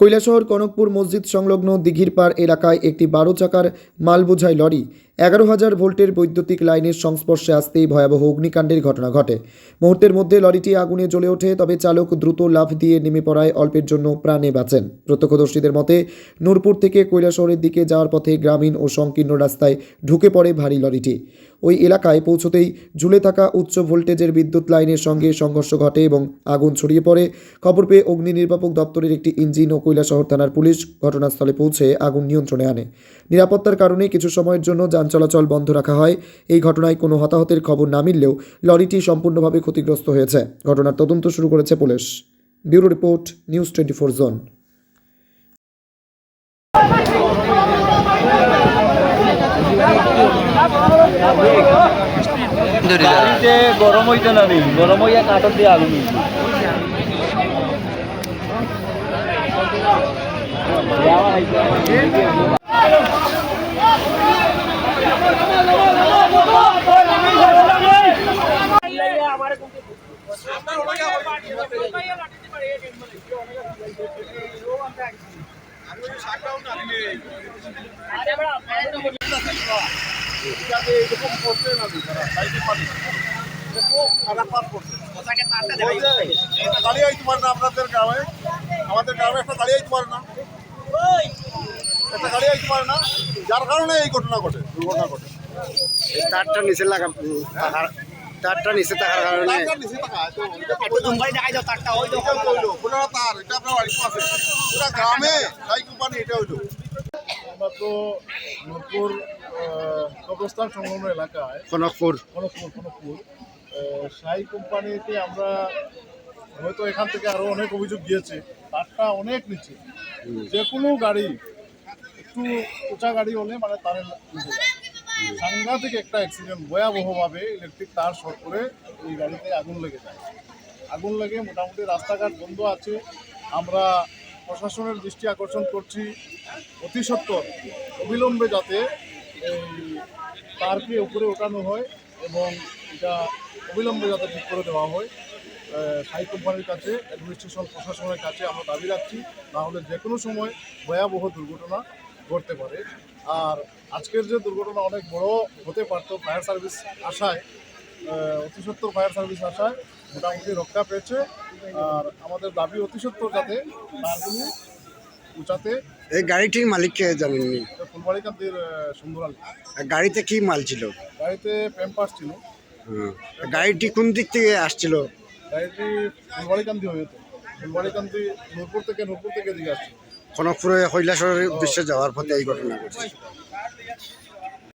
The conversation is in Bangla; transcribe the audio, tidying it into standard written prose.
কৈলাসহর কনকপুর মসজিদ সংলগ্ন দিঘির পাড় এলাকায় একটি 12 চাকার মালবোঝাই লরি 11,000 ভোল্টের বৈদ্যুতিক লাইনের সংস্পর্শে আসতেই ভয়াবহ অগ্নিকাণ্ডের ঘটনা ঘটে। মুহূর্তের মধ্যে লরিটি আগুনে জ্বলে ওঠে, তবে চালক দ্রুত লাফ দিয়ে নেমে পড়ায় অল্পের জন্য প্রাণে বাঁচেন। প্রত্যক্ষদর্শীদের মতে নূরপুর থেকে কৈলাসহরের দিকে যাওয়ার পথে গ্রামীণ ও সংকীর্ণ রাস্তায় ঢুকে পড়ে ভারী লরিটি। ওই এলাকায় পৌঁছতেই ঝুলে থাকা উচ্চ ভোল্টেজের বিদ্যুৎ লাইনের সঙ্গে সংঘর্ষ ঘটে এবং আগুন ছড়িয়ে পড়ে। খবর পেয়ে অগ্নি নির্বাপক দপ্তরের একটি ইঞ্জিন ও কৈলাসহর থানার পুলিশ ঘটনাস্থলে পৌঁছে আগুন নিয়ন্ত্রণে আনে। নিরাপত্তার কারণে কিছু সময়ের জন্য যান চলাচল বন্ধ রাখা হয়। এই ঘটনায় কোনো হতাহতের খবর না মিললেও লরিটি সম্পূর্ণভাবে ক্ষতিগ্রস্ত হয়েছে। ঘটনার তদন্ত শুরু করেছে police. Bureau report, news 24 zone. গাড়িতে গরম হইতে না নেই, গরম হইয়া কাঠর দিয়ে আগুন দাঁড়িয়ে আইতে পারে না আপনাদের গ্রামে, আমাদের গ্রামে একটা দাঁড়িয়ে আইতে পারে না, একটা গাড়ি আইতে পারে না, যার কারণে এই ঘটনা ঘটে, দুর্ঘটনা ঘটে। তারটা নিচে লাগা, তারটা নিচে থাকার কারণে তার নিচে থাকা, পুরো তার, এটা আপনার বাড়িতে আছে, পুরো গ্রামে সাই কোম্পানি এটা হইলো। আমরা তো নূরপুর কবরস্থান সংলগ্ন এলাকায় কনকপুর সাই কোম্পানিতে আমরা হয়তো এখান থেকে আরো অনেক অভিযোগ দিয়েছে, তারটা অনেক নিচে, যে কোনো গাড়ি একটু উঁচা গাড়ি হলে মানে তারের সাংঘাতিক একটা অ্যাক্সিডেন্ট, ভয়াবহভাবে ইলেকট্রিক তার শর্ট করে এই গাড়িতে আগুন লেগে যায়। আগুন লেগে মোটামুটি রাস্তাঘাট বন্ধ আছে। আমরা প্রশাসনের দৃষ্টি আকর্ষণ করছি অতি সত্বর অবিলম্বে যাতে এই তারকে উপরে ওঠানো হয় এবং এটা অবিলম্বে যাতে ঠিক করে দেওয়া হয়। সাই কোম্পানির কাছে, অ্যাডমিনিস্ট্রেশন প্রশাসনের কাছে আমরা দাবি রাখছি, নাহলে যে কোনো সময় ভয়াবহ দুর্ঘটনা ঘটতে পারে। আর আজকের যে দুর্ঘটনা অনেক বড় হতে পারত, ফায়ার সার্ভিস আসায়, অতি সত্বর ফায়ার সার্ভিস আসায় মোটামুটি রক্ষা পেয়েছে। আর আমাদের দাবি অতি সত্বর যাতে তারগুলো উঁচাতে। এই গাড়িটির মালিককে জানেননি? ফুলবাড়িকান্দির সুন্দর আলী। গাড়িতে কি মাল ছিল? গাড়িতে প্যাম্পার্স ছিল। গাড়িটি কোন দিক থেকে আসছিল? গাড়িটি ফুলবাড়িকান্দি হয়েছে, ফুলবাড়িকান্দি নূরপুর থেকে দিকে আসছে। কনকপুরে কৈলাসহরের উদ্দেশ্যে যাওয়ার পথে এই ঘটনা ঘটেছে।